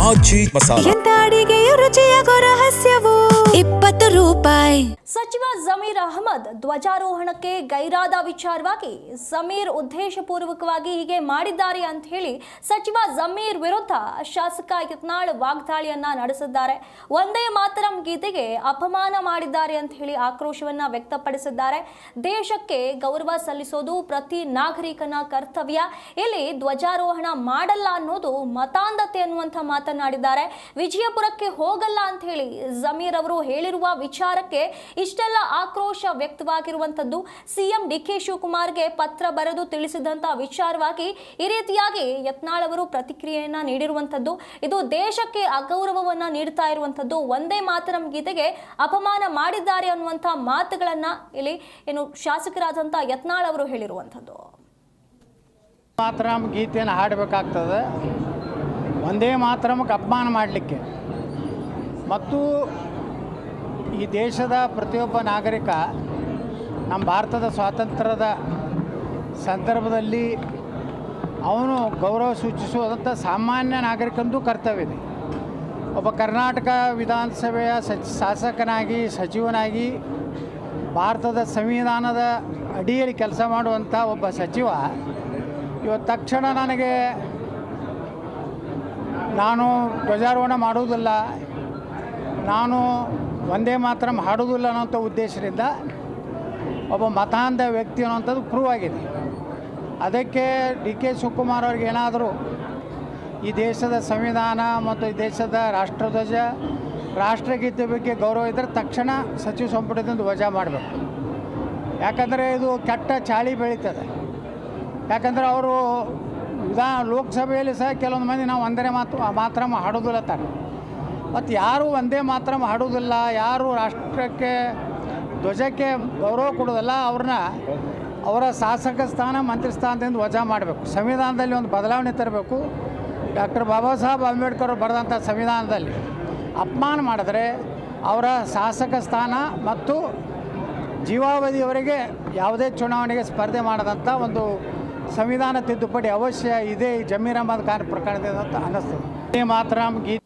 ಆಚಿ ಮಸಾಲ ಎಂತ ಅಡಿಗೆಯ ರುಚಿಯಾಗೋ ರಹಸ್ಯವು 20 ರೂಪಾಯಿ. ಸಚಿವ ಜಮೀರ್ ಅಹಮದ್ ಧ್ವಜಾರೋಹಣಕ್ಕೆ ಗೈರಾದ ವಿಚಾರವಾಗಿ ಜಮೀರ್ ಉದ್ದೇಶಪೂರ್ವಕವಾಗಿ ಹೀಗೆ ಮಾಡಿದ್ದಾರೆ ಅಂತ ಹೇಳಿ ಸಚಿವ ಜಮೀರ್ ವಿರುದ್ಧ ಶಾಸಕ ಯತ್ನಾಳ್ ವಾಗ್ದಾಳಿಯನ್ನ ನಡೆಸಿದ್ದಾರೆ. ಒಂದೇ ಮಾತರಂ ಗೀತೆಗೆ ಅಪಮಾನ ಮಾಡಿದ್ದಾರೆ ಅಂತ ಹೇಳಿ ಆಕ್ರೋಶವನ್ನ ವ್ಯಕ್ತಪಡಿಸಿದ್ದಾರೆ. ದೇಶಕ್ಕೆ ಗೌರವ ಸಲ್ಲಿಸೋದು ಪ್ರತಿ ನಾಗರಿಕನ ಕರ್ತವ್ಯ. ಇಲ್ಲಿ ಧ್ವಜಾರೋಹಣ ಮಾಡಲ್ಲ ಅನ್ನೋದು ಮತಾಂಧತೆ ಅನ್ನುವಂಥ ಮಾತನಾಡಿದ್ದಾರೆ. ವಿಜಯಪುರಕ್ಕೆ ಹೋಗಲ್ಲ ಅಂತ ಹೇಳಿ ಜಮೀರ್ ಅವರು ಹೇಳಿರುವ ವಿಚಾರಕ್ಕೆ ಇಷ್ಟೆಲ್ಲ ಆಕ್ರೋಶ ವ್ಯಕ್ತವಾಗಿರುವಂತದ್ದು. ಸಿಎಂ ಡಿ.ಕೆ. ಶಿವಕುಮಾರ್ಗೆ ಪತ್ರ ಬರೆದು ತಿಳಿಸಿದಂತ ವಿಚಾರವಾಗಿ ಈ ರೀತಿಯಾಗಿ ಯತ್ನಾಳ್ ಅವರು ಪ್ರತಿಕ್ರಿಯೆಯನ್ನ ನೀಡಿರುವಂತದ್ದು. ಇದು ದೇಶಕ್ಕೆ ಅಗೌರವವನ್ನ ನೀಡ್ತಾ ಇರುವಂತದ್ದು. ಒಂದೇ ಮಾತರಂ ಗೀತೆಗೆ ಅಪಮಾನ ಮಾಡಿದ್ದಾರೆ ಅನ್ನುವಂಥ ಮಾತುಗಳನ್ನ ಇಲ್ಲಿ ಏನು ಶಾಸಕರಾದಂಥ ಯತ್ನಾಳ್ ಅವರು ಹೇಳಿರುವಂತದ್ದು. ಮಾತರಂ ಗೀತೆಯನ್ನು ಹಾಡಬೇಕಾಗ್ತದೆ, ಒಂದೇ ಮಾತರಮಕ್ಕೆ ಅಪಮಾನ ಮಾಡಲಿಕ್ಕೆ. ಮತ್ತು ಈ ದೇಶದ ಪ್ರತಿಯೊಬ್ಬ ನಾಗರಿಕ ನಮ್ಮ ಭಾರತದ ಸ್ವಾತಂತ್ರ್ಯದ ಸಂದರ್ಭದಲ್ಲಿ ಅವನು ಗೌರವ ಸೂಚಿಸುವಂಥ ಸಾಮಾನ್ಯ ನಾಗರಿಕಂದು ಕರ್ತವ್ಯ ಇದೆ. ಒಬ್ಬ ಕರ್ನಾಟಕ ವಿಧಾನಸಭೆಯ ಶಾಸಕನಾಗಿ ಸಚಿವನಾಗಿ ಭಾರತದ ಸಂವಿಧಾನದ ಅಡಿಯಲ್ಲಿ ಕೆಲಸ ಮಾಡುವಂಥ ಒಬ್ಬ ಸಚಿವ ಇವತ್ತು ತಕ್ಷಣ ನನಗೆ ನಾನು ಧ್ವಜಾರೋಹಣ ಮಾಡುವುದಿಲ್ಲ, ನಾನು ಒಂದೇ ಮಾತ್ರ ಹಾಡುವುದಿಲ್ಲ ಅನ್ನೋಂಥ ಉದ್ದೇಶದಿಂದ ಒಬ್ಬ ಮತಾಂಧ ವ್ಯಕ್ತಿ ಅನ್ನೋಂಥದ್ದು ಪ್ರೂವ್ ಆಗಿದೆ. ಅದಕ್ಕೆ ಡಿ.ಕೆ. ಶಿವಕುಮಾರ್ ಅವ್ರಿಗೆ ಏನಾದರೂ ಈ ದೇಶದ ಸಂವಿಧಾನ ಮತ್ತು ಈ ದೇಶದ ರಾಷ್ಟ್ರಧ್ವಜ ರಾಷ್ಟ್ರಗೀತೆ ಬಗ್ಗೆ ಗೌರವ ಇದ್ದರೆ ತಕ್ಷಣ ಸಚಿವ ಸಂಪುಟದಿಂದ ವಜಾ ಮಾಡಬೇಕು. ಯಾಕಂದರೆ ಇದು ಕೆಟ್ಟ ಚಾಳಿ ಬೆಳೀತದೆ. ಯಾಕಂದರೆ ಅವರು ಲೋಕಸಭೆಯಲ್ಲಿ ಸಹ ಕೆಲವೊಂದು ಮಂದಿ ನಾವು ಒಂದೇ ಮಾತ್ರ ಹಾಡೋದಿಲ್ಲ ತಾರೆ. ಮತ್ತು ಯಾರು ಒಂದೇ ಮಾತ್ರ ಹಾಡೋದಿಲ್ಲ, ಯಾರು ರಾಷ್ಟ್ರಕ್ಕೆ ಧ್ವಜಕ್ಕೆ ಗೌರವ ಕೊಡೋದಿಲ್ಲ, ಅವ್ರನ್ನ ಅವರ ಶಾಸಕ ಸ್ಥಾನ ಮಂತ್ರಿ ಸ್ಥಾನದಿಂದ ವಜಾ ಮಾಡಬೇಕು. ಸಂವಿಧಾನದಲ್ಲಿ ಒಂದು ಬದಲಾವಣೆ ತರಬೇಕು. ಡಾಕ್ಟರ್ ಬಾಬಾ ಸಾಹೇಬ್ ಅಂಬೇಡ್ಕರ್ ಬರೆದಂಥ ಸಂವಿಧಾನದಲ್ಲಿ ಅಪಮಾನ ಮಾಡಿದ್ರೆ ಅವರ ಶಾಸಕ ಸ್ಥಾನ ಮತ್ತು ಜೀವಾವಧಿಯವರೆಗೆ ಯಾವುದೇ ಚುನಾವಣೆಗೆ ಸ್ಪರ್ಧೆ ಮಾಡದಂಥ ಒಂದು ಸಂವಿಧಾನ ತಿದ್ದುಪಡಿ ಅವಶ್ಯ ಇದೆ ಈ ಜಮೀರ್ ಅಹಮದ್ ಖಾನ್ ಪ್ರಕರಣದಿಂದ ಅಂತ ಅನ್ನಿಸ್ತದೆ. ಮಾತ್ರ ಗೀತೆ